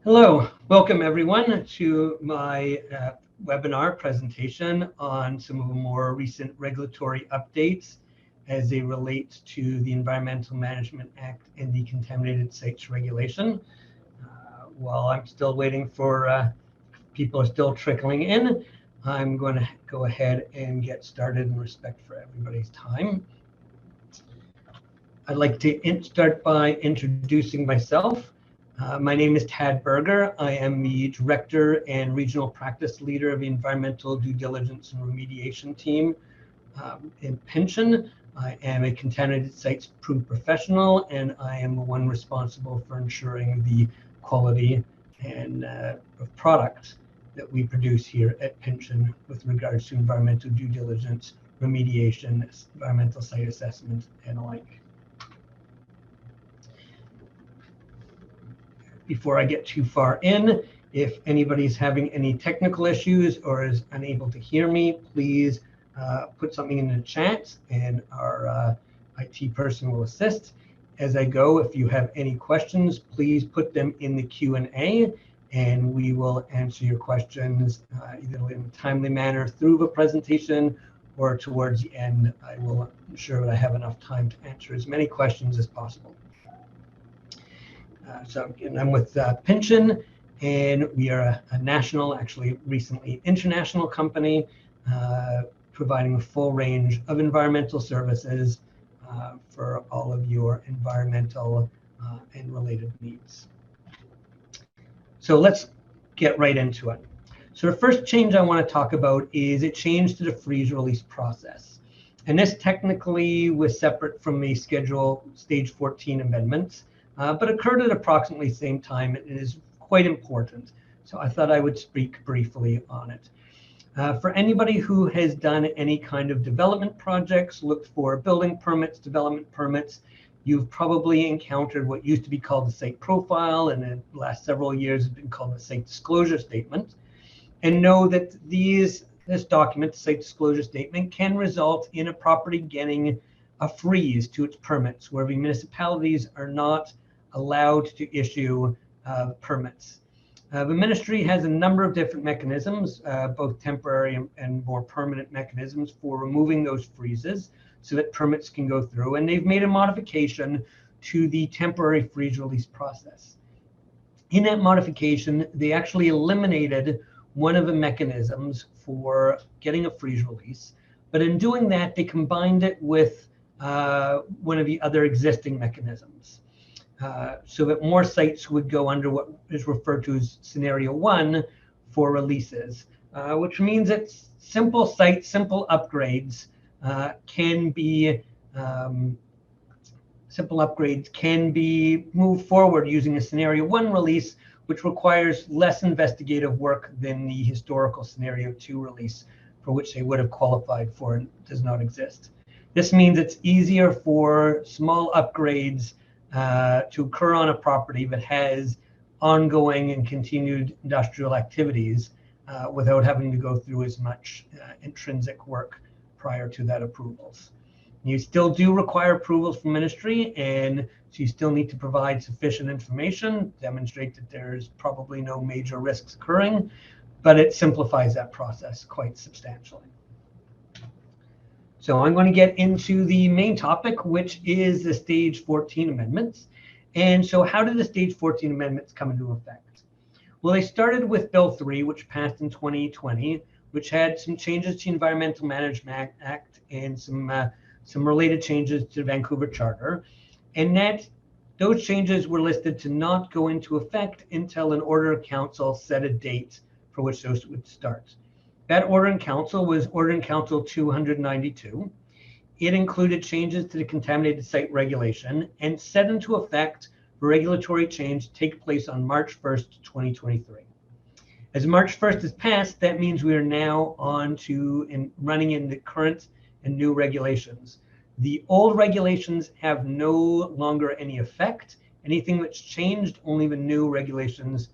Hello, welcome everyone to my webinar presentation on some of the more recent regulatory updates as they relate to the Environmental Management Act and the Contaminated Sites Regulation. While I'm still waiting for people are still trickling in, I'm going to go ahead and get started in respect for everybody's time. I'd like to start by introducing myself. My name is Tad Berger. I am the Director and Regional Practice Leader of the Environmental Due Diligence and Remediation Team in Pension. I am a Contaminated Sites Approved Professional, and I am the one responsible for ensuring the quality and of product that we produce here at Pension with regards to environmental due diligence, remediation, environmental site assessment, and the like. Before I get too far in, if anybody's having any technical issues or is unable to hear me, please put something in the chat and our IT person will assist. As I go, if you have any questions, please put them in the Q&A and we will answer your questions either in a timely manner through the presentation or towards the end. I will ensure that I have enough time to answer as many questions as possible. So again, I'm with Pension, and we are a national, actually recently international company, providing a full range of environmental services for all of your environmental and related needs. So let's get right into it. So the first change I want to talk about is a change to the freeze release process. And this technically was separate from the schedule stage 14 amendments. But occurred at approximately the same time. It is quite important. So I thought I would speak briefly on it. For anybody who has done any kind of development projects, looked for building permits, development permits, you've probably encountered what used to be called the site profile, and in the last several years has been called the site disclosure statement. And know that this document, the site disclosure statement, can result in a property getting a freeze to its permits, where the municipalities are not allowed to issue permits. The ministry has a number of different mechanisms, both temporary and more permanent mechanisms for removing those freezes so that permits can go through. And they've made a modification to the temporary freeze release process. In that modification, they actually eliminated one of the mechanisms for getting a freeze release. But in doing that, they combined it with one of the other existing mechanisms. So that more sites would go under what is referred to as scenario 1 for releases, which means that simple sites, simple upgrades can be moved forward using a scenario 1 release, which requires less investigative work than the historical scenario 2 release, for which they would have qualified for and does not exist. This means it's easier for small upgrades to occur on a property that has ongoing and continued industrial activities without having to go through as much intrinsic work prior to that approvals. You still do require approvals from ministry, and so you still need to provide sufficient information, demonstrate that there's probably no major risks occurring, but it simplifies that process quite substantially. So I'm going to get into the main topic, which is the stage 14 amendments. And so how did the stage 14 amendments come into effect? Well, they started with Bill 3, which passed in 2020, which had some changes to the Environmental Management Act and some related changes to the Vancouver Charter. And those changes were listed to not go into effect until an order of council set a date for which those would start. That order in council was Order in Council 292. It included changes to the Contaminated Site Regulation and set into effect for regulatory change to take place on March 1st, 2023. As March 1st is passed, that means we are now on to and running in the current and new regulations. The old regulations have no longer any effect. Anything that's changed, only the new regulations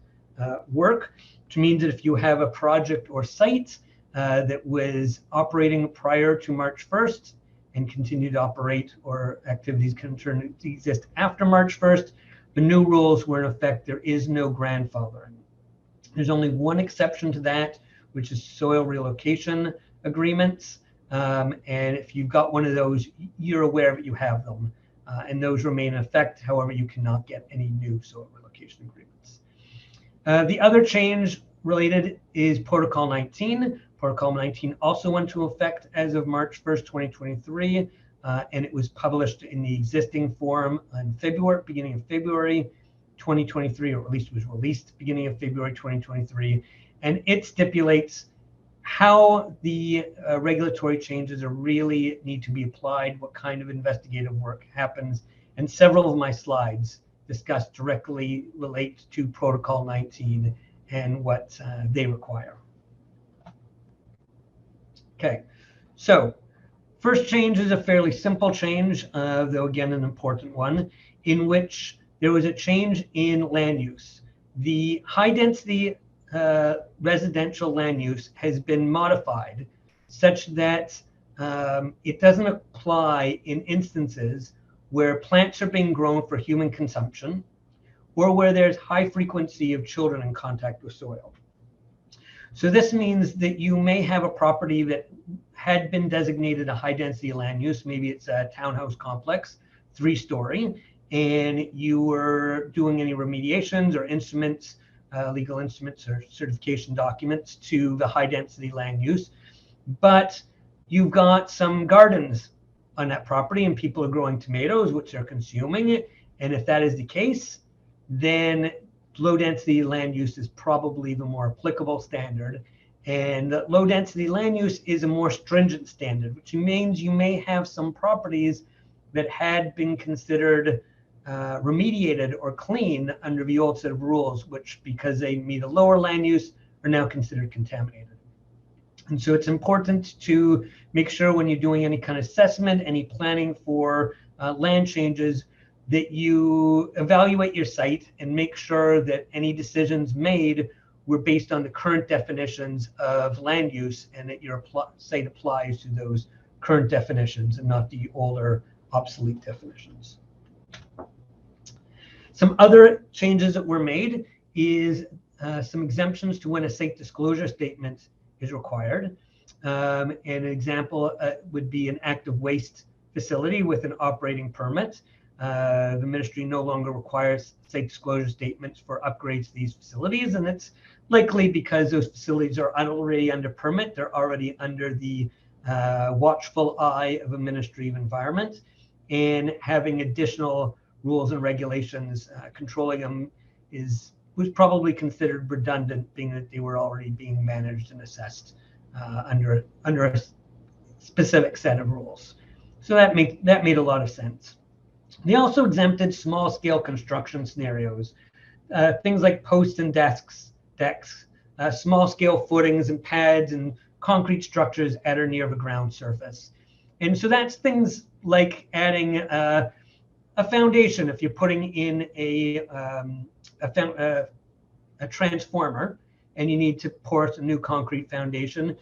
work, which means that if you have a project or site that was operating prior to March 1st and continue to operate, or activities can exist after March 1st, The new rules were in effect, there is no grandfathering. There's only one exception to that, which is soil relocation agreements. And if you've got one of those, you're aware that you have them. And those remain in effect. However, you cannot get any new soil relocation agreements. The other change related is Protocol 19. Protocol 19 also went into effect as of March 1st, 2023, and it was published in the existing form in February, beginning of February 2023, or at least it was released beginning of February 2023, and it stipulates how the regulatory changes are really need to be applied, what kind of investigative work happens, and several of my slides discuss directly relate to Protocol 19 and what they require. Okay, so first change is a fairly simple change, though again an important one, in which there was a change in land use. The high density residential land use has been modified such that it doesn't apply in instances where plants are being grown for human consumption or where there's high frequency of children in contact with soil. So this means that you may have a property that had been designated a high density land use, maybe it's a townhouse complex, 3-story, and you were doing any remediations or instruments, legal instruments or certification documents to the high density land use, but you've got some gardens on that property and people are growing tomatoes, which they're consuming. And if that is the case, then low density land use is probably the more applicable standard. And low density land use is a more stringent standard, which means you may have some properties that had been considered remediated or clean under the old set of rules, which because they meet a lower land use are now considered contaminated. And so it's important to make sure when you're doing any kind of assessment, any planning for land changes, that you evaluate your site and make sure that any decisions made were based on the current definitions of land use and that your site applies to those current definitions and not the older obsolete definitions. Some other changes that were made is some exemptions to when a site disclosure statement is required. And an example would be an active waste facility with an operating permit. The ministry no longer requires site disclosure statements for upgrades to these facilities, and it's likely because those facilities are already under permit. They're already under the watchful eye of a Ministry of Environment, and having additional rules and regulations controlling them was probably considered redundant, being that they were already being managed and assessed under a specific set of rules. So that made a lot of sense. They also exempted small-scale construction scenarios, things like posts and decks, small-scale footings and pads and concrete structures at or near the ground surface. And so that's things like adding a foundation. If you're putting in a transformer and you need to pour a new concrete foundation,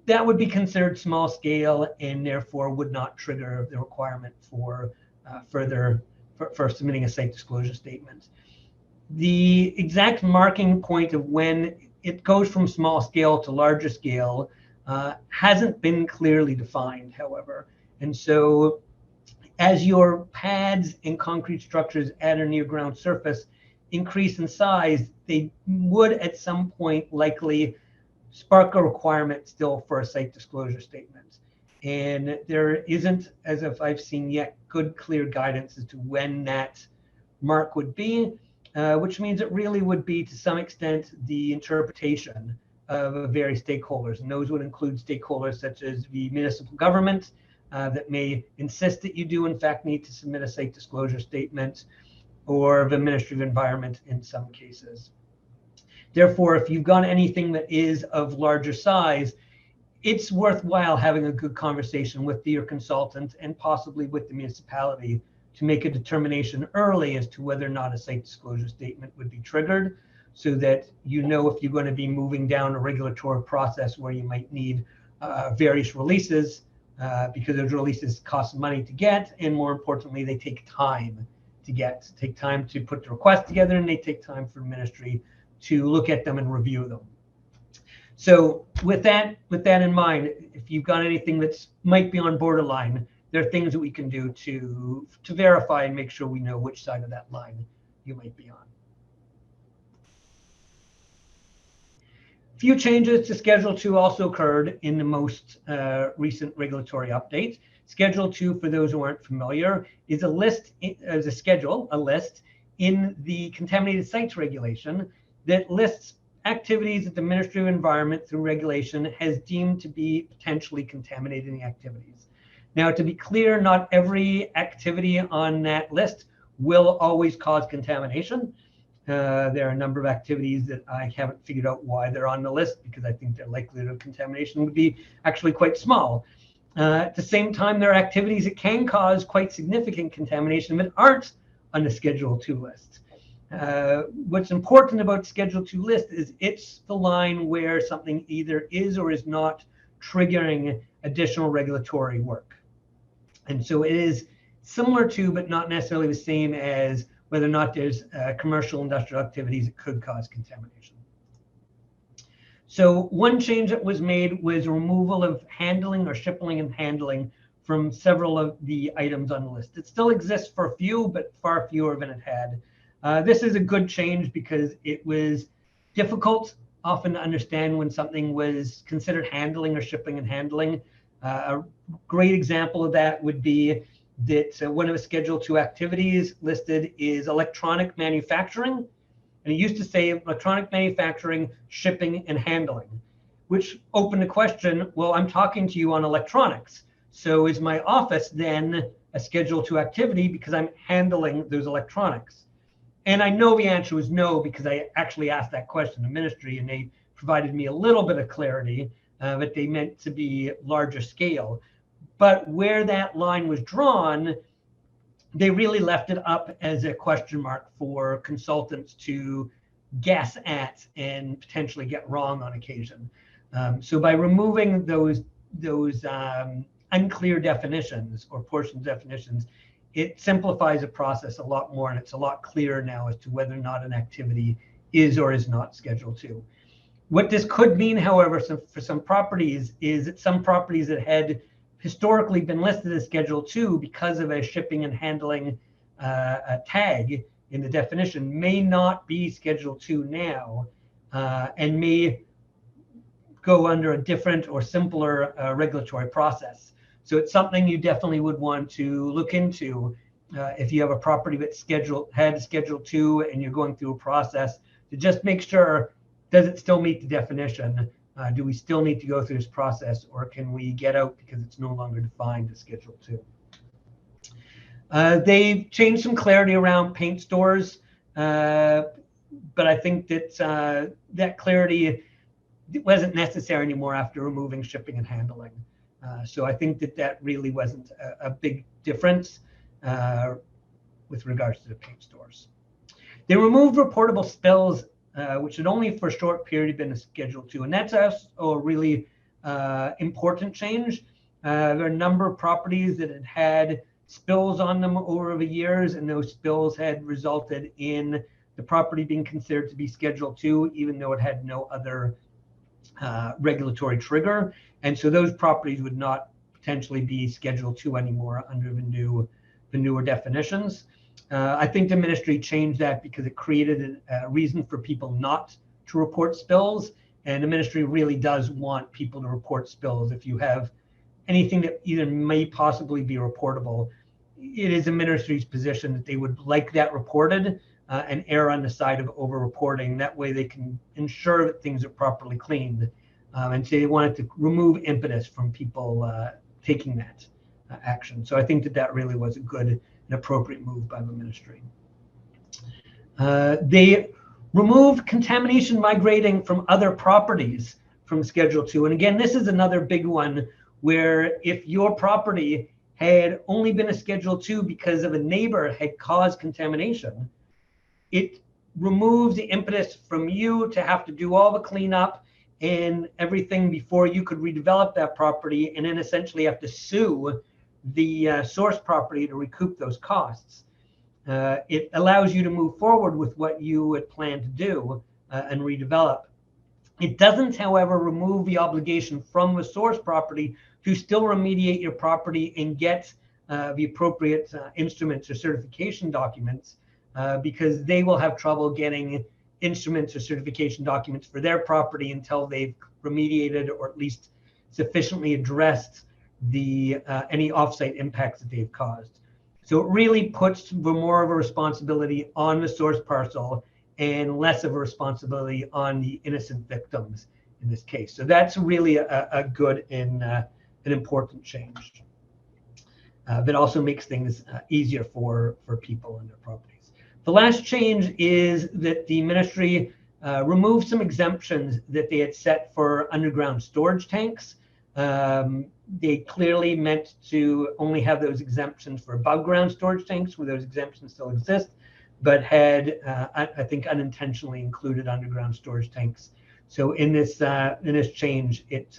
that would be considered small scale and therefore would not trigger the requirement for for submitting a site disclosure statement. The exact marking point of when it goes from small scale to larger scale hasn't been clearly defined, however. And so as your pads and concrete structures at or near ground surface increase in size, they would at some point likely spark a requirement still for a site disclosure statement. And there isn't, as if I've seen yet, good clear guidance as to when that mark would be, which means it really would be to some extent the interpretation of various stakeholders. And those would include stakeholders such as the municipal government that may insist that you do in fact need to submit a site disclosure statement, or the Ministry of Environment in some cases. Therefore, if you've got anything that is of larger size, it's worthwhile having a good conversation with your consultant and possibly with the municipality to make a determination early as to whether or not a site disclosure statement would be triggered, so that you know if you're going to be moving down a regulatory process where you might need various releases, because those releases cost money to get, and more importantly, they take time take time to put the request together, and they take time for the ministry to look at them and review them. So with that in mind, if you've got anything that might be on borderline, there are things that we can do to verify and make sure we know which side of that line you might be on. A few changes to Schedule 2 also occurred in the most recent regulatory update. Schedule 2, for those who aren't familiar, is a list, a list in the Contaminated Sites Regulation that lists activities that the Ministry of Environment, through regulation, has deemed to be potentially contaminating activities. Now, to be clear, not every activity on that list will always cause contamination. There are a number of activities that I haven't figured out why they're on the list, because I think their likelihood of contamination would be actually quite small. At the same time, there are activities that can cause quite significant contamination but aren't on the Schedule 2 list. What's important about Schedule 2 list is it's the line where something either is or is not triggering additional regulatory work. And so it is similar to, but not necessarily the same as, whether or not there's commercial industrial activities that could cause contamination. So one change that was made was removal of handling or shipping and handling from several of the items on the list. It still exists for a few, but far fewer than it had. This is a good change because it was difficult often to understand when something was considered handling or shipping and handling. A great example of that would be that one of the Schedule 2 activities listed is electronic manufacturing. And it used to say electronic manufacturing, shipping, and handling, which opened the question, well, I'm talking to you on electronics. So is my office then a Schedule 2 activity because I'm handling those electronics? And I know the answer was no, because I actually asked that question to ministry, and they provided me a little bit of clarity that they meant to be larger scale. But where that line was drawn, they really left it up as a question mark for consultants to guess at and potentially get wrong on occasion. So by removing those unclear definitions or portion definitions, it simplifies the process a lot more, and it's a lot clearer now as to whether or not an activity is or is not Schedule 2. What this could mean, however, for some properties, is that some properties that had historically been listed as Schedule 2 because of a shipping and handling a tag in the definition may not be Schedule 2 now, and may go under a different or simpler regulatory process. So it's something you definitely would want to look into if you have a property that's had Schedule 2 and you're going through a process to just make sure, does it still meet the definition? Do we still need to go through this process, or can we get out because it's no longer defined as Schedule 2? They've changed some clarity around paint stores, but I think that that clarity wasn't necessary anymore after removing shipping and handling. So I think that really wasn't a big difference with regards to the paint stores. They removed reportable spills, which had only for a short period been a Schedule 2. And that's also a really important change. There are a number of properties that had had spills on them over the years, and those spills had resulted in the property being considered to be Schedule 2, even though it had no other regulatory trigger. And so those properties would not potentially be Schedule 2 anymore under the newer definitions. I think the ministry changed that because it created a reason for people not to report spills. And the ministry really does want people to report spills. If you have anything that either may possibly be reportable, it is the ministry's position that they would like that reported and err on the side of over-reporting. That way they can ensure that things are properly cleaned. And so they wanted to remove impetus from people taking that action. So I think that really was a good and appropriate move by the ministry. They removed contamination migrating from other properties from Schedule 2. And again, this is another big one where if your property had only been a Schedule 2 because of a neighbor had caused contamination, it removes the impetus from you to have to do all the cleanup and everything before you could redevelop that property, and then essentially have to sue the source property to recoup those costs. it allows you to move forward with what you had planned to do and redevelop. It doesn't, however, remove the obligation from the source property to still remediate your property and get the appropriate instruments or certification documents, because they will have trouble getting instruments or certification documents for their property until they've remediated or at least sufficiently addressed the any offsite impacts that they've caused. So it really puts more of a responsibility on the source parcel and less of a responsibility on the innocent victims in this case. So that's really a good and an important change. That also makes things easier for people and their properties. The last change is that the ministry removed some exemptions that they had set for underground storage tanks. They clearly meant to only have those exemptions for above ground storage tanks, where those exemptions still exist, but had, I think, unintentionally included underground storage tanks. So in this change, it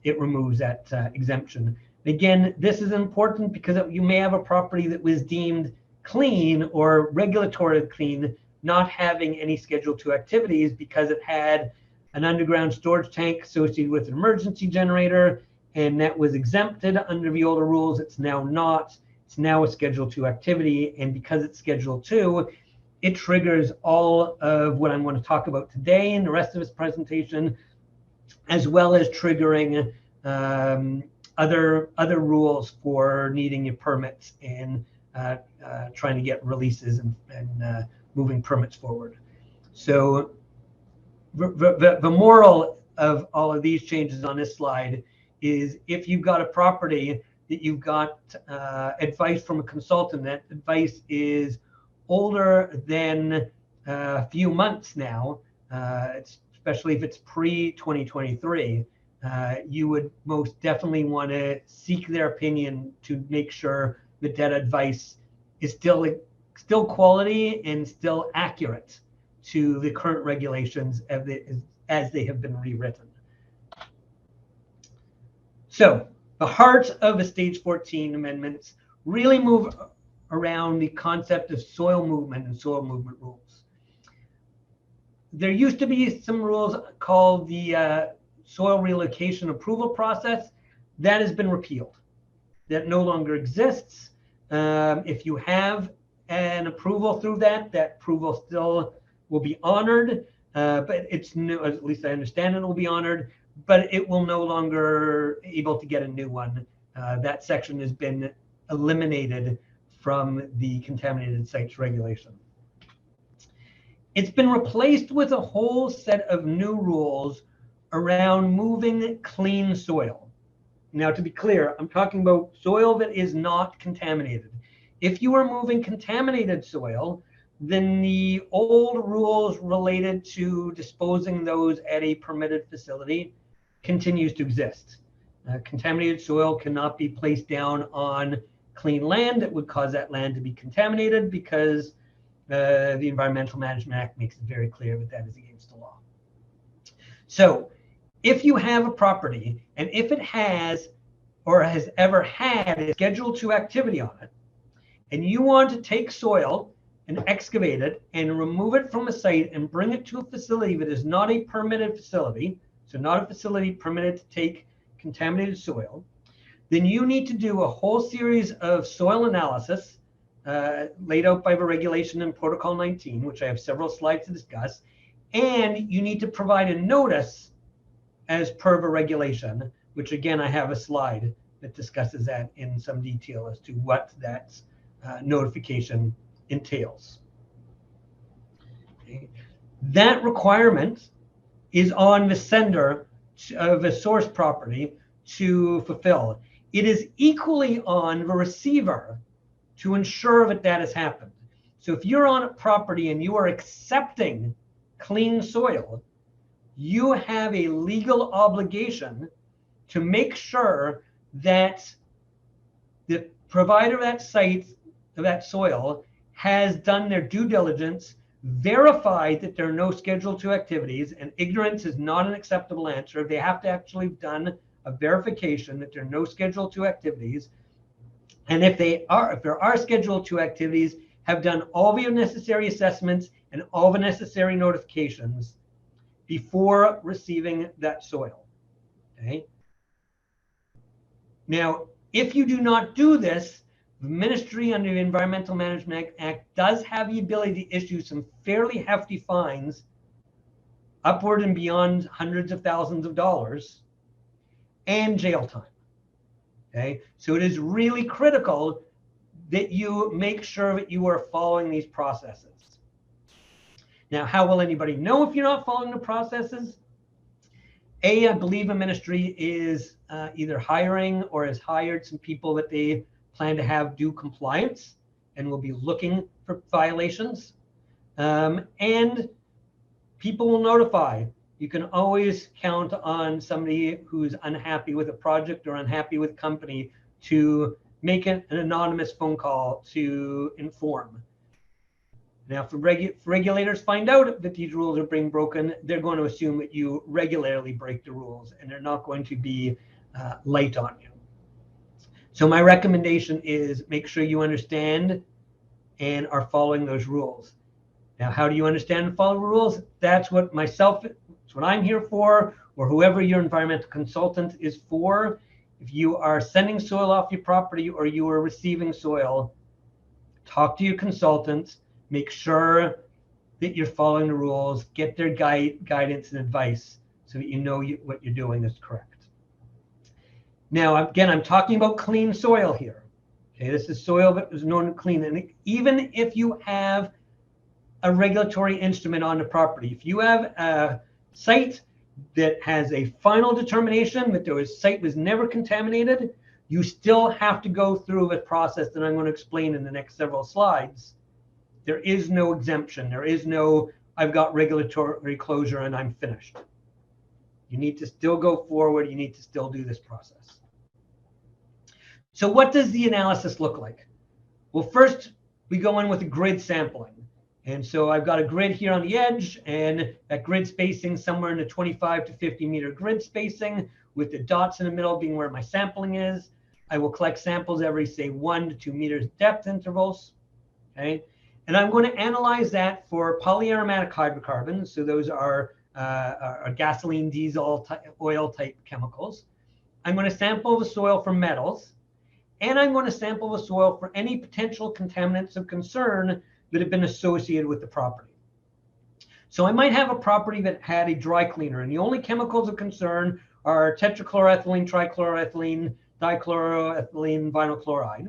removes that exemption. Again, this is important because you may have a property that was deemed clean or regulatory clean, not having any Schedule II activities because it had an underground storage tank associated with an emergency generator, and that was exempted under the older rules. It's now not. It's now a Schedule II activity, and because it's Schedule II, it triggers all of what I'm going to talk about today in the rest of this presentation, as well as triggering other rules for needing your permits and trying to get releases and moving permits forward. So the moral of all of these changes on this slide is, if you've got a property that you've got advice from a consultant, that advice is older than a few months now, especially if it's pre-2023, you would most definitely want to seek their opinion to make sure that that advice is still quality and still accurate to the current regulations as they have been rewritten. So the heart of the Stage 14 amendments really move around the concept of soil movement and soil movement rules. There used to be some rules called the soil relocation approval process. That has been repealed. That no longer exists. If you have an approval through that approval still will be honored, but it's new, at least I understand it will be honored, but it will no longer able to get a new one. That section has been eliminated from the Contaminated Sites Regulation. It's been replaced with a whole set of new rules around moving clean soil. Now, to be clear, I'm talking about soil that is not contaminated. If you are moving contaminated soil, then the old rules related to disposing those at a permitted facility continues to exist. Contaminated soil cannot be placed down on clean land. It would cause that land to be contaminated because the Environmental Management Act makes it very clear that that is against the law. So if you have a property, and if it has or has ever had a Schedule II activity on it, and you want to take soil and excavate it and remove it from a site and bring it to a facility that is not a permitted facility, so not a facility permitted to take contaminated soil, then you need to do a whole series of soil analysis laid out by the regulation in Protocol 19, which I have several slides to discuss, and you need to provide a notice as per the regulation, which again, I have a slide that discusses that in some detail as to what that notification entails. Okay. That requirement is on the sender of a source property to fulfill. It is equally on the receiver to ensure that that has happened. So if you're on a property and you are accepting clean soil, you have a legal obligation to make sure that the provider of that site, of that soil, has done their due diligence, verified that there are no Schedule II activities, and ignorance is not an acceptable answer. They have to actually have done a verification that there are no Schedule II activities. And if there are Schedule II activities, have done all of your necessary assessments and all the necessary notifications before receiving that soil. Okay. Now, if you do not do this, the Ministry under the Environmental Management Act does have the ability to issue some fairly hefty fines, upward and beyond hundreds of thousands of dollars, and jail time. Okay, so it is really critical that you make sure that you are following these processes. Now, how will anybody know if you're not following the processes? I believe a ministry is either hiring or has hired some people that they plan to have do compliance and will be looking for violations. And people will notify. You can always count on somebody who's unhappy with a project or unhappy with a company to make an anonymous phone call to inform. Now, if regulators find out that these rules are being broken, they're going to assume that you regularly break the rules, and they're not going to be light on you. So my recommendation is make sure you understand and are following those rules. Now, how do you understand and follow rules? That's what I'm here for, or whoever your environmental consultant is for. If you are sending soil off your property or you are receiving soil, talk to your consultant, make sure that you're following the rules, get their guidance and advice so that you know what you're doing is correct. Now, again, I'm talking about clean soil here. Okay, this is soil that is known clean. And even if you have a regulatory instrument on the property, if you have a site that has a final determination that the site was never contaminated, you still have to go through the process that I'm going to explain in the next several slides. There is no exemption. There is no, I've got regulatory closure and I'm finished. You need to still go forward. You need to still do this process. So what does the analysis look like? Well, first, we go in with a grid sampling. And so I've got a grid here on the edge, and that grid spacing somewhere in the 25 to 50 meter grid spacing, with the dots in the middle being where my sampling is. I will collect samples every, say, 1 to 2 meters depth intervals. Okay, and I'm going to analyze that for polyaromatic hydrocarbons. So those are gasoline, diesel, oil type chemicals. I'm going to sample the soil for metals, and I'm going to sample the soil for any potential contaminants of concern that have been associated with the property. So I might have a property that had a dry cleaner, and the only chemicals of concern are tetrachloroethylene, trichloroethylene, dichloroethylene, vinyl chloride.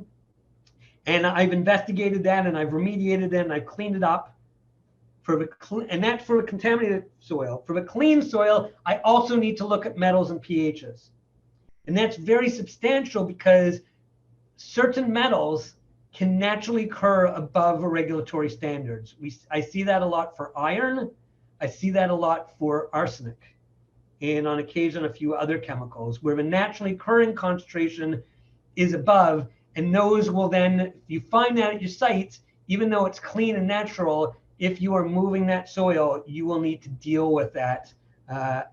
And I've investigated that, and I've remediated it, and I've cleaned it up. And that's for the contaminated soil. For the clean soil, I also need to look at metals and pHs. And that's very substantial because certain metals can naturally occur above regulatory standards. I see that a lot for iron. I see that a lot for arsenic, and on occasion a few other chemicals where the naturally occurring concentration is above, and those will then, if you find that at your site, even though it's clean and natural, if you are moving that soil, you will need to deal with that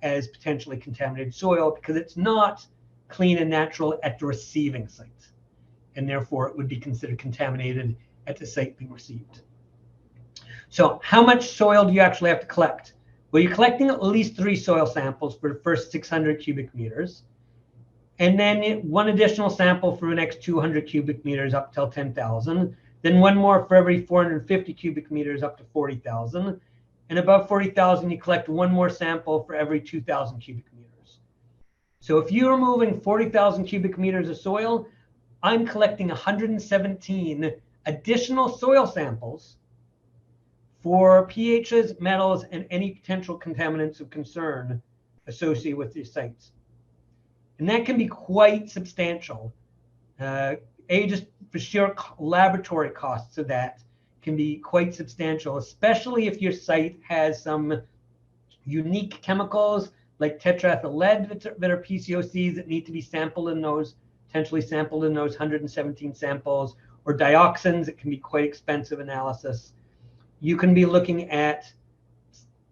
as potentially contaminated soil because it's not clean and natural at the receiving site. And therefore it would be considered contaminated at the site being received. So how much soil do you actually have to collect? Well, you're collecting at least 3 soil samples for the first 600 cubic meters, and then 1 additional sample for the next 200 cubic meters up till 10,000, then 1 more for every 450 cubic meters up to 40,000, and above 40,000 you collect 1 more sample for every 2,000 cubic meters. So if you're moving 40,000 cubic meters of soil, I'm collecting 117 additional soil samples for pHs, metals, and any potential contaminants of concern associated with these sites. And that can be quite substantial. Just for sheer laboratory costs of that can be quite substantial, especially if your site has some unique chemicals like tetraethyl lead that are PCOCs that need to be sampled in those, potentially sampled in those 117 samples, or dioxins. It can be quite expensive analysis. You can be looking at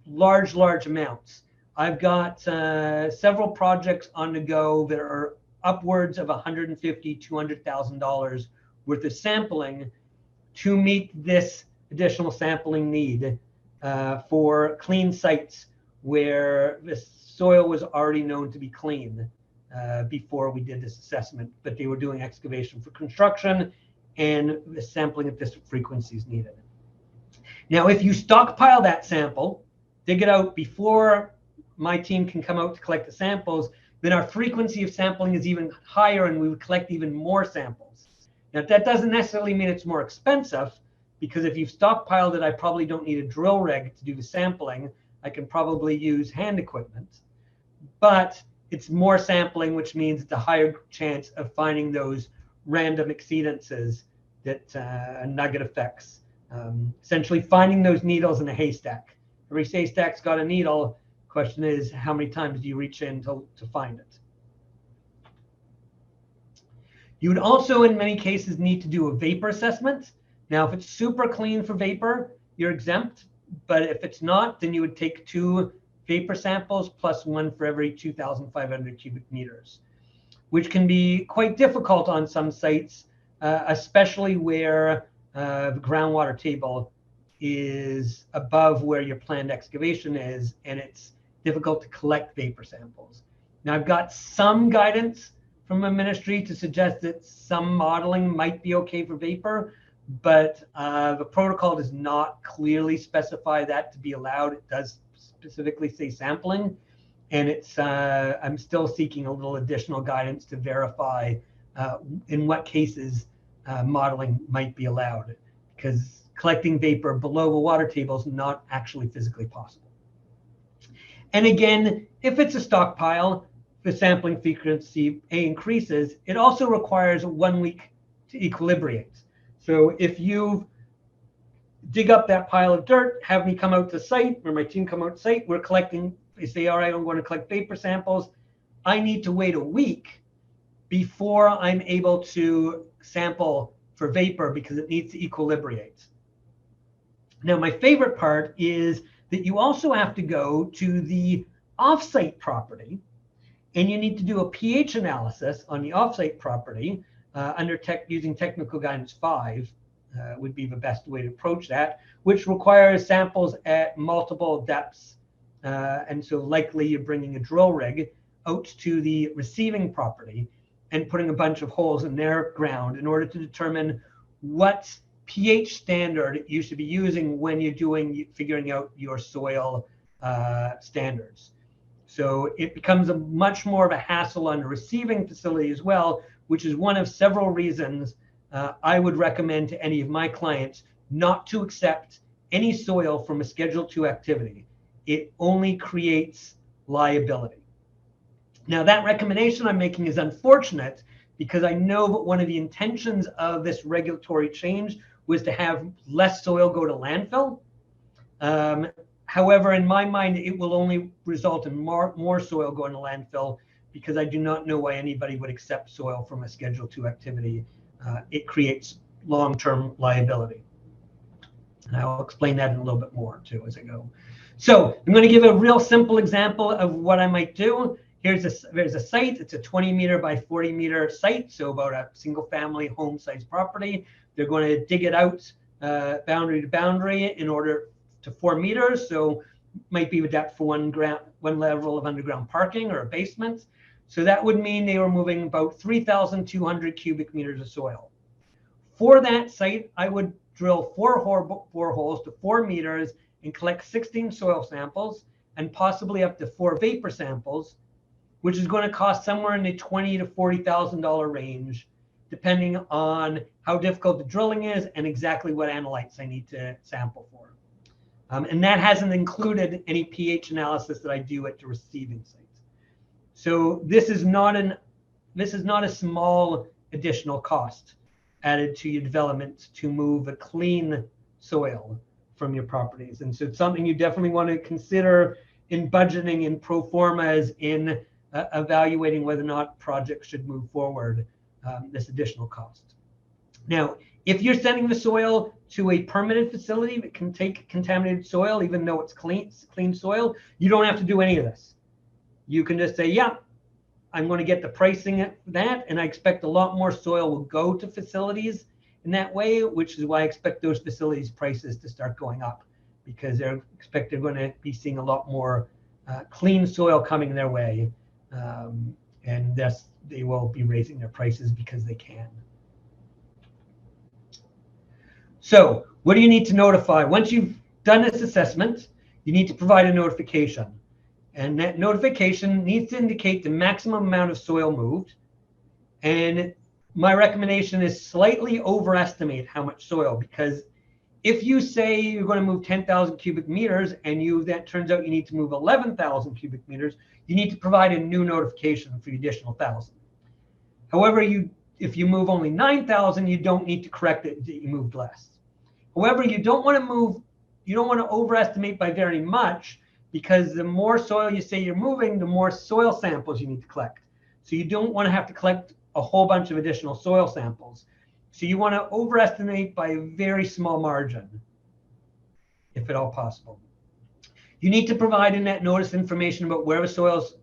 large amounts. I've got several projects on the go that are upwards of $150,000 to $200,000 worth of sampling to meet this additional sampling need for clean sites where the soil was already known to be clean before we did this assessment, but they were doing excavation for construction and the sampling at different frequencies needed. Now, if you stockpile that sample, dig it out before my team can come out to collect the samples, then our frequency of sampling is even higher and we would collect even more samples. Now, that doesn't necessarily mean it's more expensive, because if you've stockpiled it, I probably don't need a drill rig to do the sampling. I can probably use hand equipment, but it's more sampling, which means it's a higher chance of finding those random exceedances that nugget effects. Essentially finding those needles in a haystack. Every haystack's got a needle. Question is, how many times do you reach in to find it? You would also, in many cases, need to do a vapor assessment. Now, if it's super clean for vapor, you're exempt. But if it's not, then you would take 2 vapor samples plus 1 for every 2,500 cubic meters, which can be quite difficult on some sites, especially where the groundwater table is above where your planned excavation is, and it's difficult to collect vapor samples. Now, I've got some guidance from a ministry to suggest that some modeling might be okay for vapor, but the protocol does not clearly specify that to be allowed. It does specifically say sampling, and it's I'm still seeking a little additional guidance to verify in what cases modeling might be allowed, because collecting vapor below the water table is not actually physically possible. And again, if it's a stockpile, the sampling frequency increases. It also requires 1 week to equilibrate. So if you dig up that pile of dirt, have me come out to site, or my team come out to site, we're collecting, they say, all right, I'm going to collect vapor samples. I need to wait a week before I'm able to sample for vapor because it needs to equilibrate. Now, my favorite part is that you also have to go to the offsite property, and you need to do a pH analysis on the offsite property using Technical Guidance 5 would be the best way to approach that, which requires samples at multiple depths. And so likely you're bringing a drill rig out to the receiving property and putting a bunch of holes in their ground in order to determine what pH standard you should be using when you're figuring out your soil standards. So it becomes a much more of a hassle on the receiving facility as well, which is one of several reasons I would recommend to any of my clients not to accept any soil from a Schedule II activity. It only creates liability. Now, that recommendation I'm making is unfortunate because I know that one of the intentions of this regulatory change was to have less soil go to landfill. However, in my mind, it will only result in more soil going to landfill, because I do not know why anybody would accept soil from a Schedule II activity. It creates long-term liability. And I'll explain that in a little bit more too as I go. So I'm going to give a real simple example of what I might do. There's a site. It's a 20 meter by 40 meter site, so about a single family home size property. They're going to dig it out boundary to boundary in order to 4 meters. So might be the depth for one level of underground parking or a basement. So that would mean they were moving about 3,200 cubic meters of soil. For that site, I would drill 4 holes to 4 meters and collect 16 soil samples and possibly up to 4 vapor samples, which is going to cost somewhere in the $20,000 to $40,000 range, depending on how difficult the drilling is and exactly what analytes I need to sample for. And that hasn't included any pH analysis that I do at the receiving site. So this is not a small additional cost added to your development to move a clean soil from your properties. And so it's something you definitely want to consider in budgeting and pro formas in evaluating whether or not projects should move forward, this additional cost. Now, if you're sending the soil to a permitted facility that can take contaminated soil, even though it's clean soil, you don't have to do any of this. You can just say, yeah, I'm going to get the pricing at that, and I expect a lot more soil will go to facilities, in that way, which is why I expect those facilities prices to start going up, because they're expected going to be seeing a lot more clean soil coming their way, and thus they will be raising their prices because they can. So what do you need to notify? Once you've done this assessment, you need to provide a notification. And that notification needs to indicate the maximum amount of soil moved. And my recommendation is slightly overestimate how much soil, because if you say you're going to move 10,000 cubic meters and that turns out you need to move 11,000 cubic meters, you need to provide a new notification for the additional 1,000. However, if you move only 9,000, you don't need to correct it that you moved less. However, you don't want to overestimate by very much, because the more soil you say you're moving, the more soil samples you need to collect. So you don't want to have to collect a whole bunch of additional soil samples. So you want to overestimate by a very small margin, if at all possible. You need to provide in that notice information about where the soil's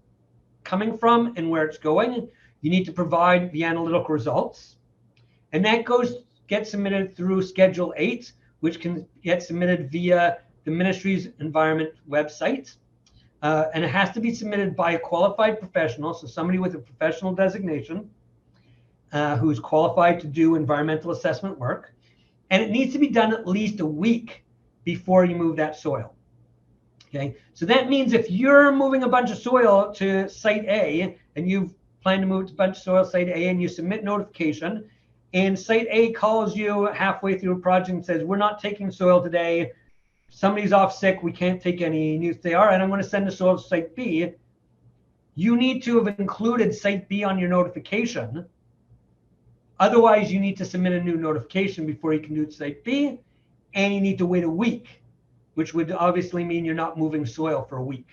coming from and where it's going. You need to provide the analytical results. And that gets submitted through Schedule 8, which can get submitted via the Ministry's Environment website. And it has to be submitted by a qualified professional, so somebody with a professional designation who's qualified to do environmental assessment work. And it needs to be done at least a week before you move that soil. Okay, so that means if you're moving a bunch of soil to Site A, and you've planned to move a bunch of soil to Site A, and you submit notification, and Site A calls you halfway through a project and says, we're not taking soil today, somebody's off sick, we can't take any, and you say, all right, I'm going to send the soil to Site B. You need to have included Site B on your notification. Otherwise, you need to submit a new notification before you can do Site B, and you need to wait a week, which would obviously mean you're not moving soil for a week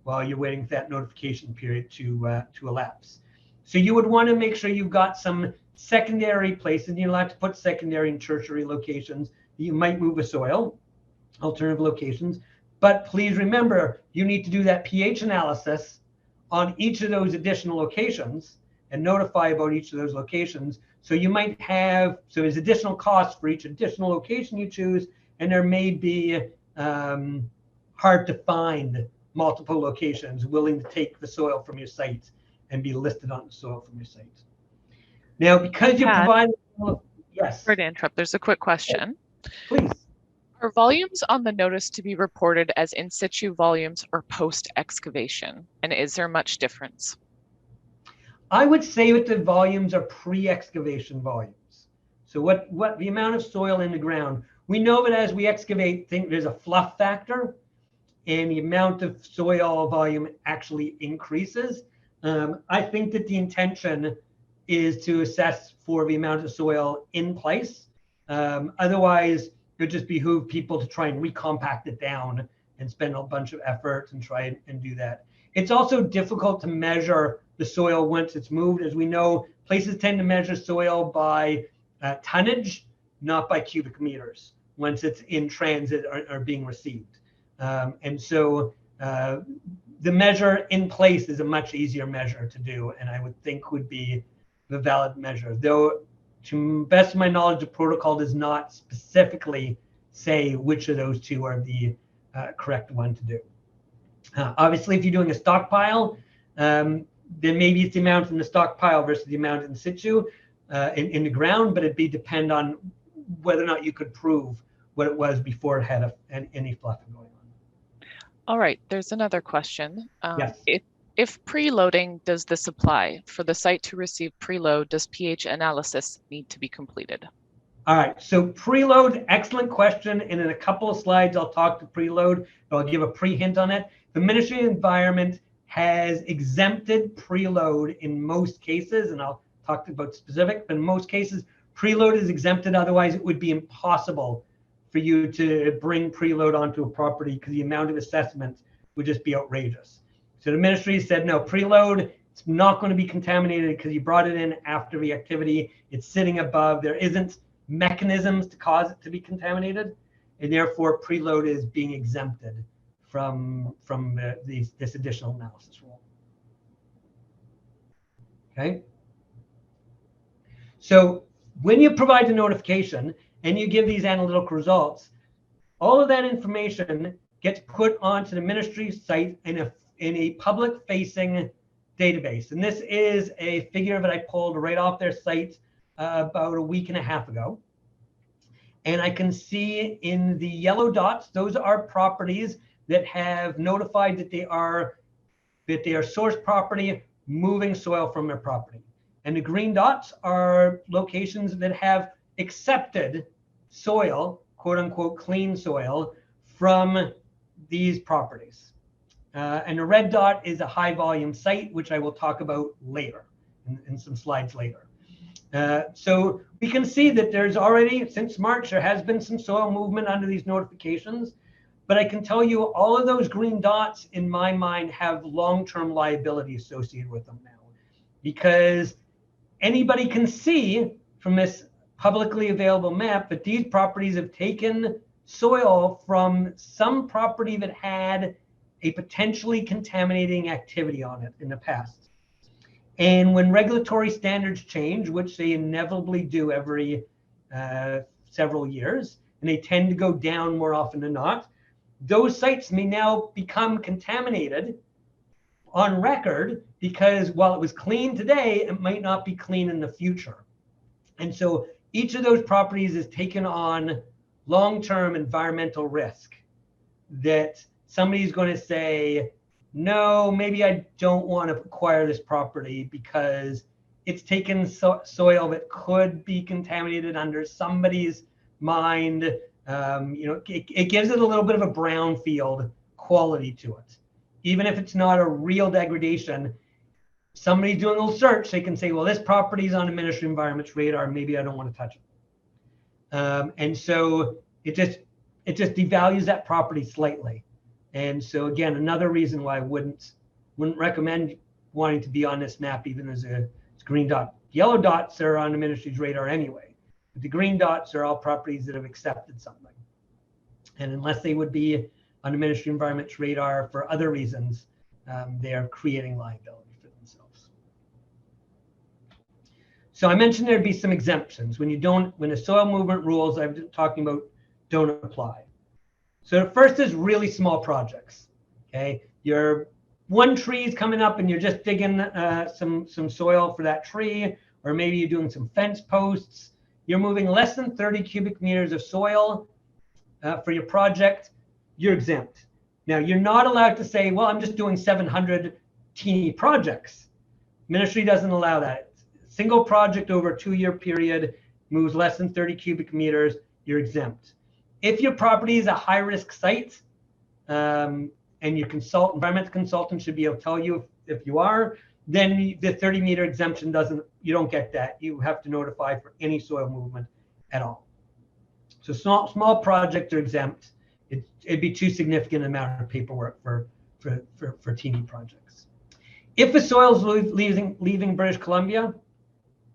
while you're waiting for that notification period to elapse. So you would want to make sure you've got some secondary places. You're allowed to put secondary and tertiary locations that you might move a soil, alternative locations. But please remember, you need to do that pH analysis on each of those additional locations and notify about each of those locations. So you might have, so there's additional costs for each additional location you choose, and there may be hard to find multiple locations willing to take the soil from your site and be listed on the soil from your site. Now, because you provide, yes. Sorry to interrupt. There's a quick question. Please. Are volumes on the notice to be reported as in situ volumes or post excavation? And is there much difference? I would say that the volumes are pre-excavation volumes. So what the amount of soil in the ground. We know that as we excavate, there's a fluff factor, and the amount of soil volume actually increases. I think that the intention is to assess for the amount of soil in place. Otherwise, it would just behoove people to try and recompact it down and spend a bunch of effort and try and do that. It's also difficult to measure the soil once it's moved. As we know, places tend to measure soil by tonnage, not by cubic meters, once it's in transit or being received. And so the measure in place is a much easier measure to do, and I would think would be the valid measure. Though, to best of my knowledge, the protocol does not specifically say which of those two are the correct one to do. Obviously, if you're doing a stockpile, then maybe it's the amount in the stockpile versus the amount in situ in the ground, but it'd depend on whether or not you could prove what it was before it had any fluffing going on. All right, there's another question. Yes. If preloading, does this apply? For the site to receive preload, does pH analysis need to be completed? All right, so preload, excellent question. And in a couple of slides, I'll talk to preload, but I'll give a pre-hint on it. The Ministry of Environment has exempted preload in most cases, and I'll talk about specific, but in most cases, preload is exempted. Otherwise, it would be impossible for you to bring preload onto a property because the amount of assessment would just be outrageous. So the ministry said, no, preload, it's not going to be contaminated because you brought it in after the activity. It's sitting above. There isn't mechanisms to cause it to be contaminated, and therefore preload is being exempted from this additional analysis rule. Okay. So When you provide the notification and you give these analytical results, all of that information gets put onto the ministry site in a public-facing database. And this is a figure that I pulled right off their site about a week and a half ago. And I can see in the yellow dots, those are properties that have notified that they are source property moving soil from their property. And the green dots are locations that have accepted soil, quote unquote, clean soil from these properties. And the red dot is a high volume site, which I will talk about later in some slides later. So we can see that there's already, since March, there has been some soil movement under these notifications. But I can tell you all of those green dots in my mind have long-term liability associated with them now, because anybody can see from this publicly available map that these properties have taken soil from some property that had a potentially contaminating activity on it in the past. And when regulatory standards change, which they inevitably do every several years, and they tend to go down more often than not, those sites may now become contaminated on record, because while it was clean today, it might not be clean in the future. And so each of those properties is taken on long-term environmental risk that somebody's going to say, no, maybe I don't want to acquire this property because it's taken soil that could be contaminated under somebody's mind. It gives it a little bit of a brownfield quality to it. Even if it's not a real degradation, somebody's doing a little search, they can say, well, this property is on the Ministry of Environment's radar, maybe I don't want to touch it. And so it just devalues that property slightly. And so again, another reason why I wouldn't recommend wanting to be on this map, even as a green dot. Yellow dots are on the ministry's radar anyway. But the green dots are all properties that have accepted something. And unless they would be on the Ministry of Environment's radar for other reasons, they are creating liability for themselves. So I mentioned there'd be some exemptions when the soil movement rules I've been talking about don't apply. So the first is really small projects. Okay, your one tree is coming up and you're just digging some soil for that tree, or maybe you're doing some fence posts. You're moving less than 30 cubic meters of soil for your project, you're exempt. Now, you're not allowed to say, well, I'm just doing 700 teeny projects. Ministry doesn't allow that. Single project over a 2-year period moves less than 30 cubic meters, you're exempt. If your property is a high-risk site, and your environmental consultant should be able to tell you if you are, then the 30-meter exemption you don't get that. You have to notify for any soil movement at all. So small projects are exempt. It'd be too significant amount of paperwork for teeny projects. If the soil is leaving British Columbia,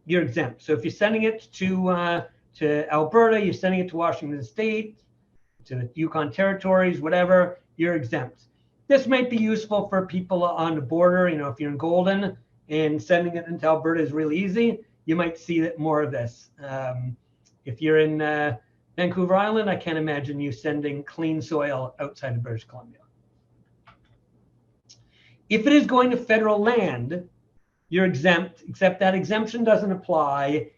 you're exempt. So if you're sending it to Alberta, you're sending it to Washington State, to the Yukon Territories, whatever, you're exempt. This might be useful for people on the border. If you're in Golden and sending it into Alberta is really easy, you might see more of this. If you're in Vancouver Island, I can't imagine you sending clean soil outside of British Columbia. If it is going to federal land, you're exempt, except that exemption doesn't apply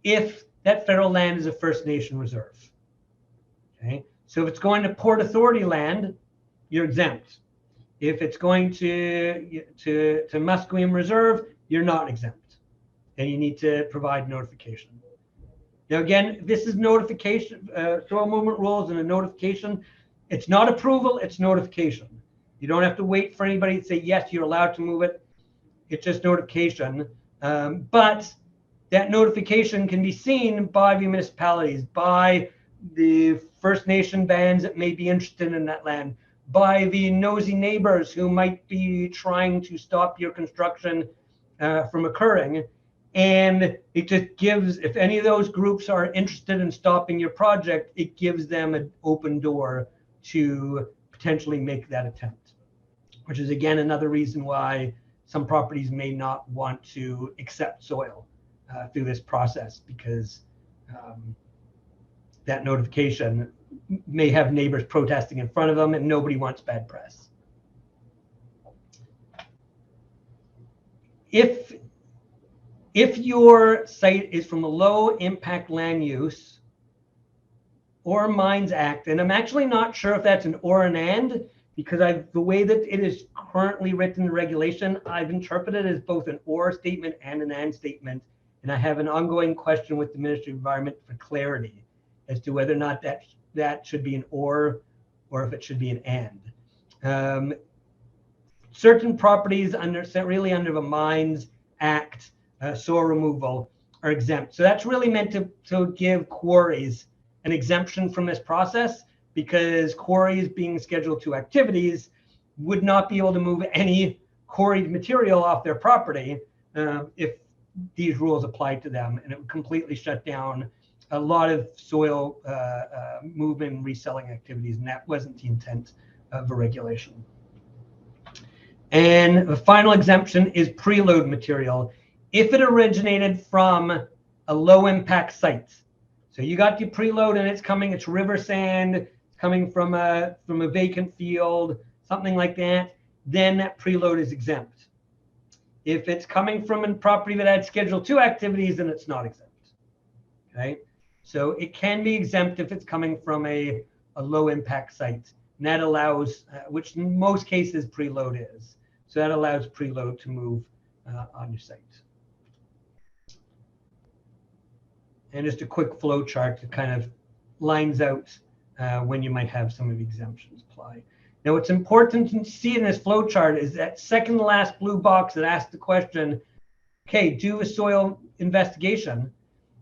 if that federal land is a First Nation reserve. Okay, so if it's going to Port Authority land, you're exempt. If it's going to Musqueam Reserve, you're not exempt, and you need to provide notification. Now again, this is notification, soil movement rules and a notification. It's not approval, it's notification. You don't have to wait for anybody to say, yes, you're allowed to move it. It's just notification. But that notification can be seen by the municipalities, by the First Nation bands that may be interested in that land, by the nosy neighbors who might be trying to stop your construction from occurring. And it just gives, if any of those groups are interested in stopping your project, it gives them an open door to potentially make that attempt, which is again another reason why some properties may not want to accept soil through this process, because that notification may have neighbors protesting in front of them, and nobody wants bad press. If your site is from a low impact land use or Mines Act, and I'm actually not sure if that's an or an and, because the way that it is currently written in regulation, I've interpreted it as both an or statement and an and statement, and I have an ongoing question with the Ministry of Environment for clarity as to whether or not that should be an or if it should be an and. Certain properties under the Mines Act, soil removal, are exempt. So that's really meant to give quarries an exemption from this process, because quarries, being Schedule II activities, would not be able to move any quarried material off their property if these rules applied to them, and it would completely shut down a lot of soil movement and reselling activities, and that wasn't the intent of the regulation. And the final exemption is preload material if it originated from a low impact site. So you got your preload and it's river sand, it's coming from a vacant field, something like that, then that preload is exempt. If it's coming from a property that had Schedule II activities, then it's not exempt. Okay, so it can be exempt if it's coming from a low impact site, and that allows, which in most cases preload is. So that allows preload to move on your site. And just a quick flow chart that kind of lines out when you might have some of the exemptions apply. Now, what's important to see in this flow chart is that second to last blue box that asks the question, okay, do a soil investigation.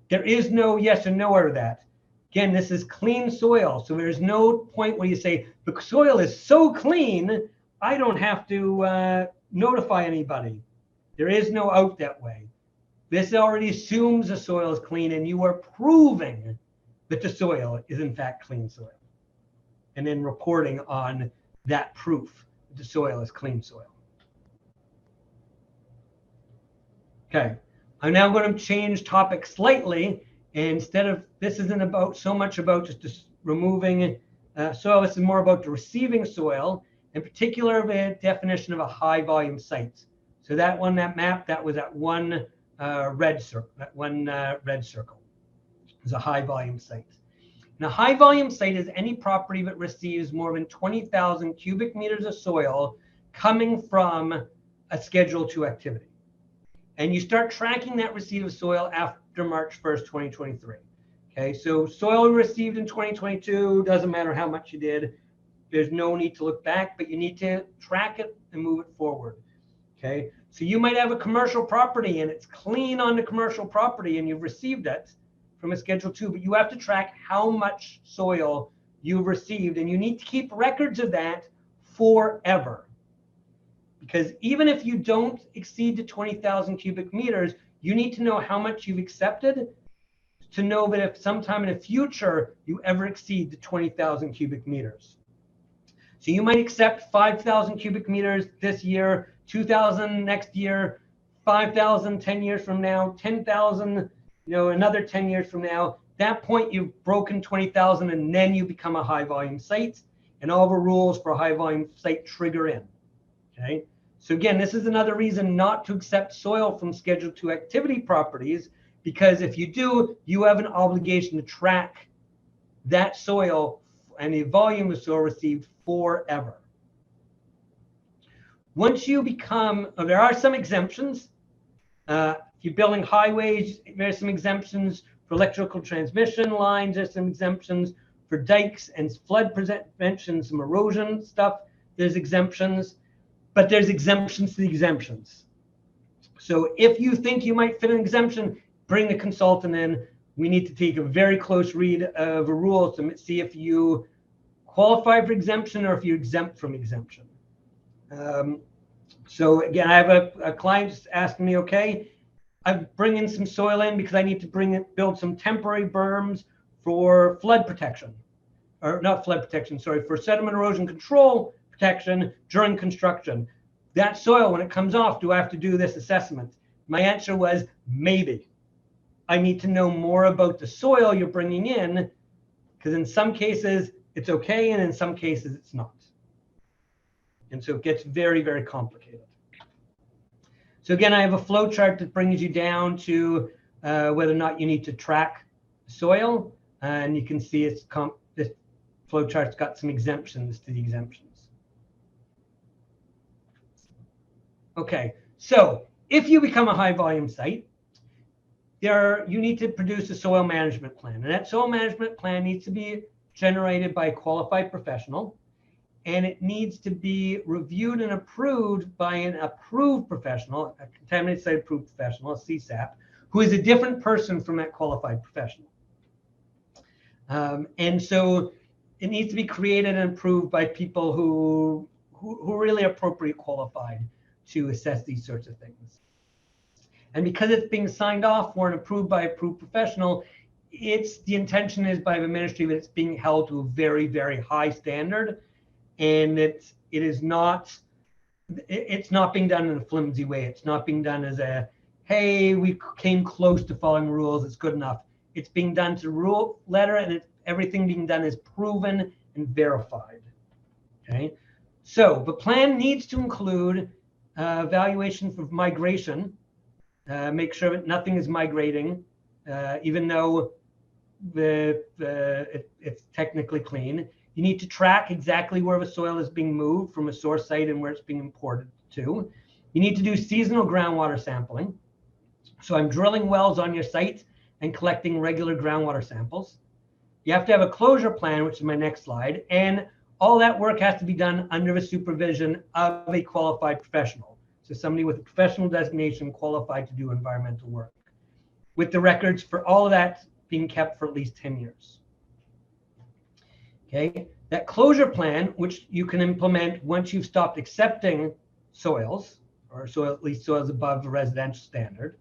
There is no yes or no out of that. Again, this is clean soil. So there's no point where you say, the soil is so clean, I don't have to notify anybody. There is no out that way. This already assumes the soil is clean, and you are proving that the soil is in fact clean soil, and then reporting on that proof that the soil is clean soil. Okay, I'm now going to change topic slightly. Instead of, this isn't about so much about just removing soil, this is more about the receiving soil, in particular the definition of a high volume site. So that map, that was that one red circle. Is a high volume site. And a high volume site is any property that receives more than 20,000 cubic meters of soil coming from a Schedule II activity. And you start tracking that receipt of soil after March 1st, 2023. Okay, so soil received in 2022, doesn't matter how much you did. There's no need to look back, but you need to track it and move it forward. Okay, so you might have a commercial property and it's clean on the commercial property and you've received it from a Schedule II, but you have to track how much soil you've received, and you need to keep records of that forever. Because even if you don't exceed the 20,000 cubic meters, you need to know how much you've accepted to know that if sometime in the future you ever exceed the 20,000 cubic meters. So you might accept 5,000 cubic meters this year, 2,000 next year, 5,000 10 years from now, 10,000, another 10 years from now. At that point, you've broken 20,000, and then you become a high volume site, and all the rules for a high volume site trigger in. Okay. So again, this is another reason not to accept soil from Schedule II activity properties, because if you do, you have an obligation to track that soil and the volume of soil received forever. Once you become, there are some exemptions. If you're building highways, there's some exemptions for electrical transmission lines. There's some exemptions for dikes and flood prevention, some erosion stuff. There's exemptions, but there's exemptions to the exemptions. So if you think you might fit an exemption, bring the consultant in. We need to take a very close read of the rules to see if you qualify for exemption or if you're exempt from exemption. So again, I have a client asking me, okay, I'm bringing some soil in because I need to build some temporary berms for flood protection, or not flood protection, sorry, for sediment erosion control protection during construction. That soil, when it comes off, do I have to do this assessment? My answer was maybe. I need to know more about the soil you're bringing in, because in some cases it's okay, and in some cases it's not. And so it gets very, very complicated. So again, I have a flow chart that brings you down to whether or not you need to track soil. And you can see this flow chart's got some exemptions to the exemptions. Okay, so if you become a high volume site, you need to produce a soil management plan. And that soil management plan needs to be generated by a qualified professional. And it needs to be reviewed and approved by an approved professional, a contaminated site approved professional, a CSAP, who is a different person from that qualified professional. And so it needs to be created and approved by people who are really appropriately qualified to assess these sorts of things. And because it's being signed off for and approved by an approved professional, the intention is by the ministry that it's being held to a very, very high standard. And it's not being done in a flimsy way. It's not being done as a, hey, we came close to following rules, it's good enough. It's being done to rule letter, and everything being done is proven and verified. Okay, so the plan needs to include evaluation of migration, make sure that nothing is migrating, even though it's technically clean. You need to track exactly where the soil is being moved from a source site and where it's being imported to. You need to do seasonal groundwater sampling. So I'm drilling wells on your site and collecting regular groundwater samples. You have to have a closure plan, which is my next slide, and all that work has to be done under the supervision of a qualified professional. So somebody with a professional designation qualified to do environmental work, with the records for all of that being kept for at least 10 years. Okay, that closure plan, which you can implement once you've stopped accepting soils, or at least soils above the residential standard,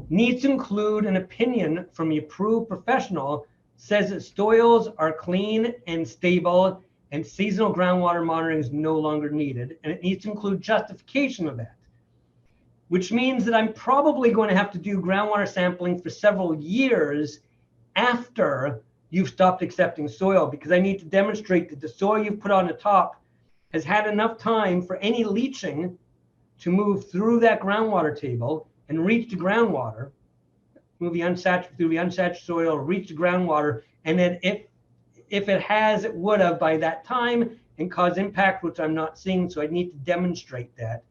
needs to include an opinion from the approved professional says that soils are clean and stable and seasonal groundwater monitoring is no longer needed. And it needs to include justification of that, which means that I'm probably going to have to do groundwater sampling for several years after you've stopped accepting soil, because I need to demonstrate that the soil you've put on the top has had enough time for any leaching to move through that groundwater table and reach the groundwater, move the unsaturated soil, reach the groundwater, and then if it has, it would have by that time and cause impact, which I'm not seeing. So I need to demonstrate that,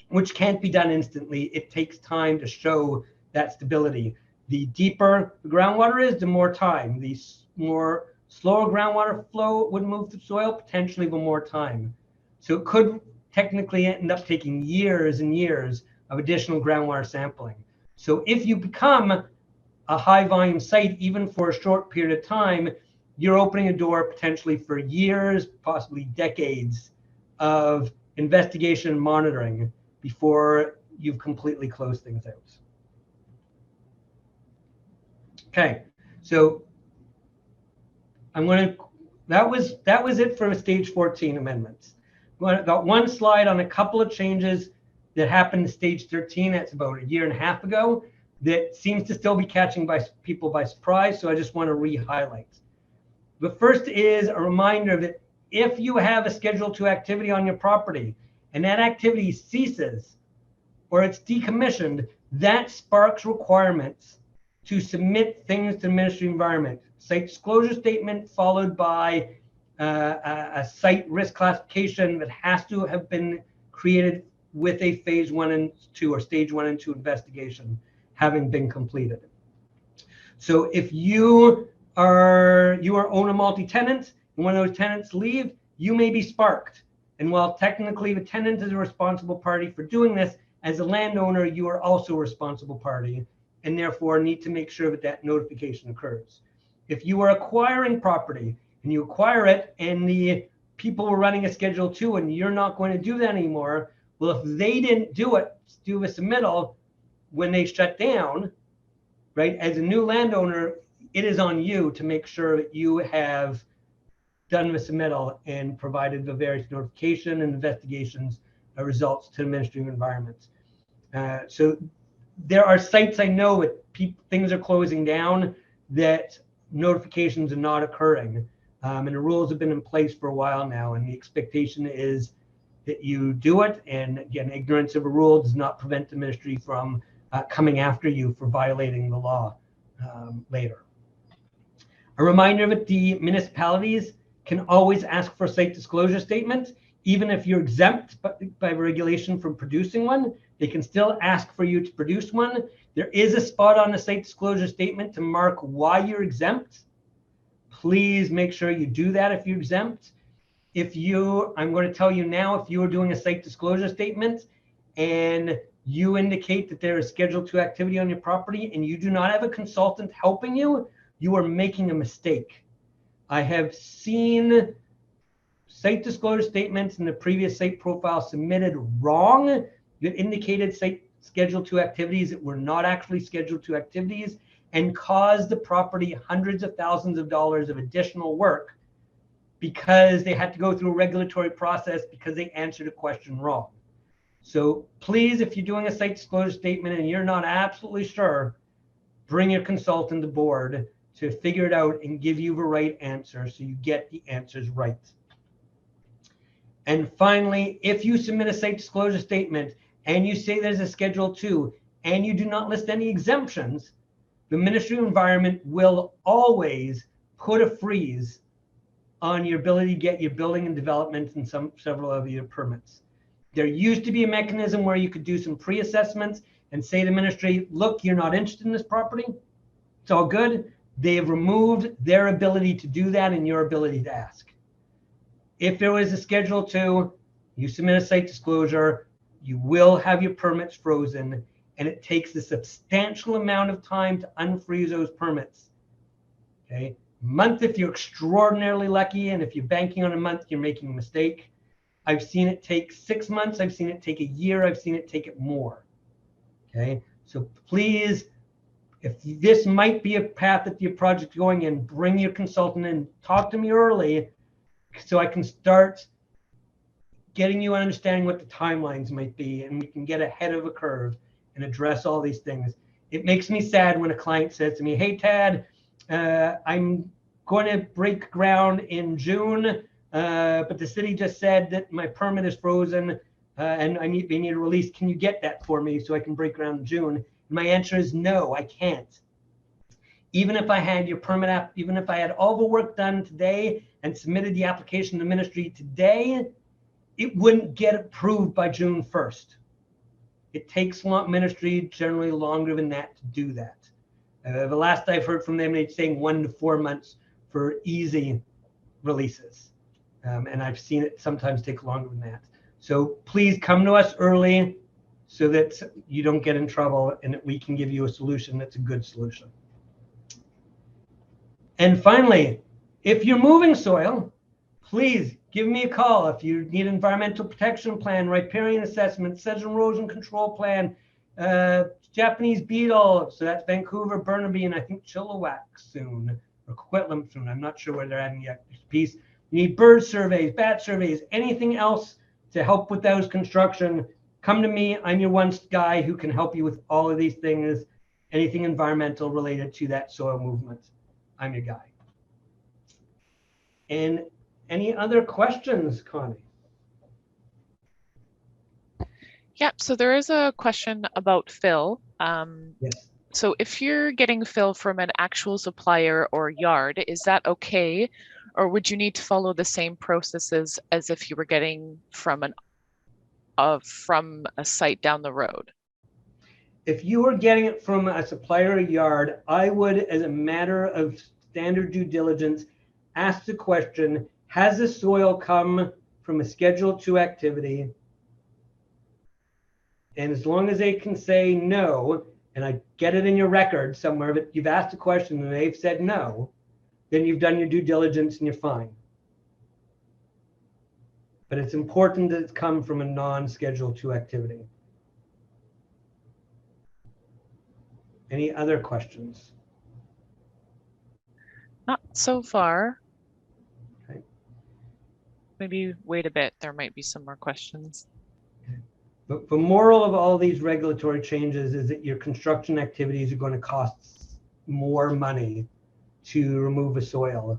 which can't be done instantly. It takes time to show that stability. The deeper the groundwater is, the more time. The more slower groundwater flow would move through soil, potentially the more time. So it could technically end up taking years and years of additional groundwater sampling. So if you become a high volume site, even for a short period of time, you're opening a door potentially for years, possibly decades of investigation and monitoring before you've completely closed things out. Okay, so that was it for stage 14 amendments. I've got one slide on a couple of changes that happened in stage 13. That's about a year and a half ago. That seems to still be catching people by surprise. So I just want to re-highlight. The first is a reminder that if you have a Schedule 2 activity on your property and that activity ceases or it's decommissioned, that sparks requirements to submit things to the Ministry of Environment. Site disclosure statement followed by a site risk classification that has to have been created with a phase 1 and 2 or stage 1 and 2 investigation having been completed. So if you own a multi-tenant and one of those tenants leave, you may be sparked. And while technically the tenant is a responsible party for doing this, as a landowner, you are also a responsible party and therefore need to make sure that notification occurs. If you are acquiring property and you acquire it and the people were running a Schedule 2 and you're not going to do that anymore, well, if they didn't do a submittal when they shut down, right, as a new landowner, it is on you to make sure that you have done the submittal and provided the various notification and investigations results to the Ministry of Environment. So there are sites I know with things are closing down that notifications are not occurring. And the rules have been in place for a while now, and the expectation is that you do it. And again, ignorance of a rule does not prevent the ministry from coming after you for violating the law later. A reminder that the municipalities can always ask for a site disclosure statement. Even if you're exempt by regulation from producing one, they can still ask for you to produce one. There is a spot on the site disclosure statement to mark why you're exempt. Please make sure you do that if you're exempt. I'm going to tell you now, if you are doing a site disclosure statement and you indicate that there is Schedule 2 activity on your property and you do not have a consultant helping you, you are making a mistake. I have seen site disclosure statements in the previous site profile submitted wrong that indicated site Schedule 2 activities that were not actually Schedule 2 activities and caused the property hundreds of thousands of dollars of additional work because they had to go through a regulatory process because they answered a question wrong. So please, if you're doing a site disclosure statement and you're not absolutely sure, bring your consultant aboard to figure it out and give you the right answer so you get the answers right. And finally, if you submit a site disclosure statement and you say there's a Schedule 2 and you do not list any exemptions, the Ministry of Environment will always put a freeze on your ability to get your building and development and several of your permits. There used to be a mechanism where you could do some pre-assessments and say to the ministry, look, you're not interested in this property. It's all good. They have removed their ability to do that and your ability to ask. If there was a Schedule 2, you submit a site disclosure, you will have your permits frozen, and it takes a substantial amount of time to unfreeze those permits. Okay? Month if you're extraordinarily lucky, and if you're banking on a month, you're making a mistake. I've seen it take 6 months. I've seen it take a year. I've seen it take it more. Okay, so please, if this might be a path that your project's going in, bring your consultant in, talk to me early so I can start getting you understanding what the timelines might be, and we can get ahead of a curve and address all these things. It makes me sad when a client says to me, hey, Tad, I'm going to break ground in June, but the city just said that my permit is frozen and they need a release. Can you get that for me so I can break ground in June? And my answer is no, I can't. Even if I had your permit app, even if I had all the work done today and submitted the application to the ministry today, it wouldn't get approved by June 1st. It takes ministry generally longer than that to do that. The last I've heard from them, they're saying 1 to 4 months for easy releases. And I've seen it sometimes take longer than that. So please come to us early so that you don't get in trouble and that we can give you a solution that's a good solution. And finally, if you're moving soil, please give me a call. If you need an environmental protection plan, riparian assessment, sedge erosion control plan, Japanese beetle, so that's Vancouver, Burnaby, and I think Chilliwack soon, or Coquitlam soon. I'm not sure where they're adding the piece. You need bird surveys, bat surveys, anything else to help with those construction, come to me. I'm your one guy who can help you with all of these things, anything environmental related to that soil movement. I'm your guy. And any other questions, Connie? Yeah, so there is a question about fill. Yes. So if you're getting fill from an actual supplier or yard, is that okay? Or would you need to follow the same processes as if you were getting from a site down the road? If you were getting it from a supplier or yard, I would, as a matter of standard due diligence, ask the question, has the soil come from a Schedule 2 activity? And as long as they can say no, and I get it in your record somewhere that you've asked a question and they've said no, then you've done your due diligence and you're fine. But it's important that it's come from a non-Schedule 2 activity. Any other questions? Not so far. Okay. Maybe wait a bit. There might be some more questions. Okay. But the moral of all these regulatory changes is that your construction activities are going to cost more money to remove a soil.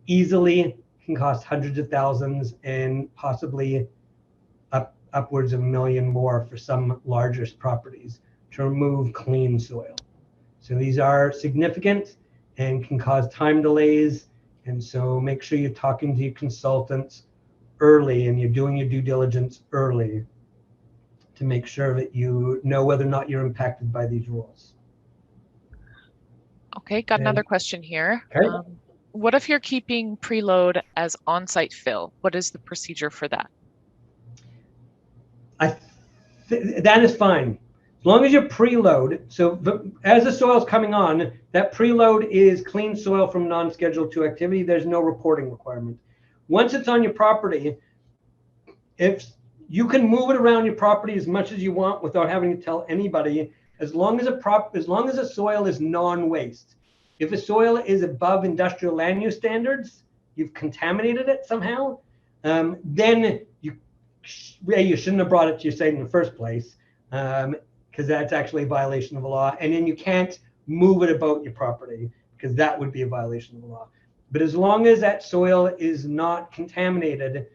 Easily can cost hundreds of thousands and possibly upwards of $1 million more for some larger properties to remove clean soil. So these are significant and can cause time delays. And so make sure you're talking to your consultants early and you're doing your due diligence early to make sure that you know whether or not you're impacted by these rules. Okay, got another question here. Okay. What if you're keeping preload as on-site fill? What is the procedure for that? That is fine. As long as you preload, so as the soil is coming on, that preload is clean soil from non-scheduled 2 activity. There's no reporting requirement. Once it's on your property, if you can move it around your property as much as you want without having to tell anybody, as long as a soil is non-waste. If a soil is above industrial land use standards, you've contaminated it somehow, then you shouldn't have brought it to your site in the first place, because that's actually a violation of the law. And then you can't move it about your property because that would be a violation of the law. But as long as that soil is not contaminated,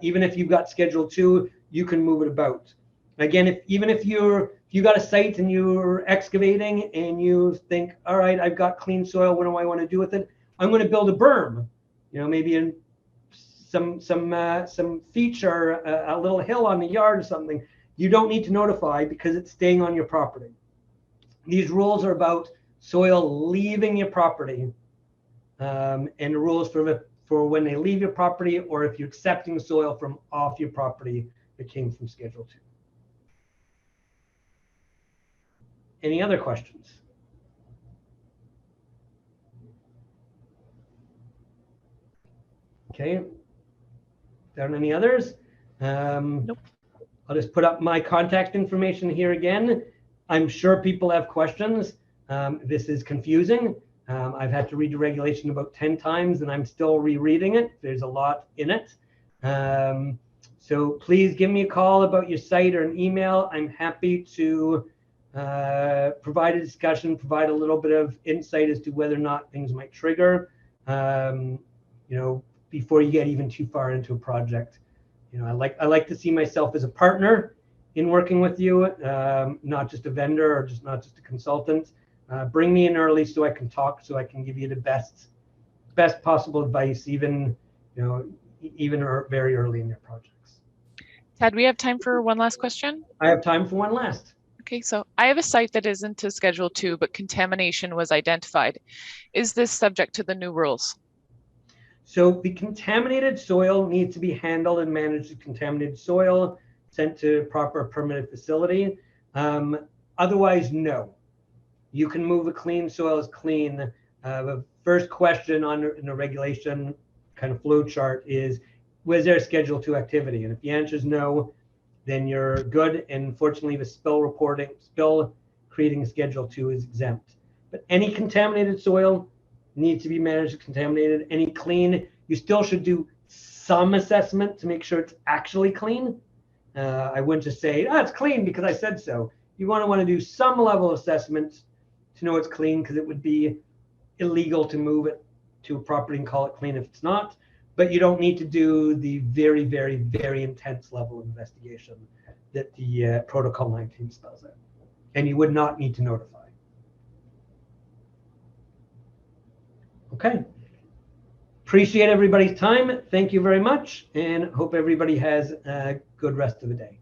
even if you've got Schedule 2, you can move it about. Again, even if you got a site and you're excavating and you think, all right, I've got clean soil, what do I want to do with it? I'm going to build a berm, maybe in some feature, a little hill on the yard or something. You don't need to notify because it's staying on your property. These rules are about soil leaving your property, and the rules for when they leave your property, or if you're accepting soil from off your property that came from Schedule 2. Any other questions? Okay. There any others? Nope. I'll just put up my contact information here again. I'm sure people have questions. This is confusing. I've had to read the regulation about 10 times and I'm still rereading it. There's a lot in it. So please give me a call about your site or an email. I'm happy to provide a discussion, provide a little bit of insight as to whether or not things might trigger, before you get even too far into a project. I like to see myself as a partner in working with you, not just a vendor or not just a consultant. Bring me in early so I can talk, so I can give you the best possible advice, even very early in your projects. Ted, we have time for one last question. I have time for one last. Okay, so I have a site that isn't to Schedule 2, but contamination was identified. Is this subject to the new rules? So the contaminated soil needs to be handled and managed as contaminated soil, sent to proper permitted facility. Otherwise, no. You can move a clean soil as clean. The first question in the regulation kind of flow chart is, was there a Schedule 2 activity? And if the answer is no, then you're good. And unfortunately, the spill creating a Schedule 2 is exempt. But any contaminated soil needs to be managed as contaminated. Any clean, you still should do some assessment to make sure it's actually clean. I wouldn't just say, it's clean because I said so. You want to do some level of assessment to know it's clean, because it would be illegal to move it to a property and call it clean if it's not. But you don't need to do the very, very, very intense level of investigation that the Protocol 19 spells out. And you would not need to notify. Okay. Appreciate everybody's time. Thank you very much, and hope everybody has a good rest of the day.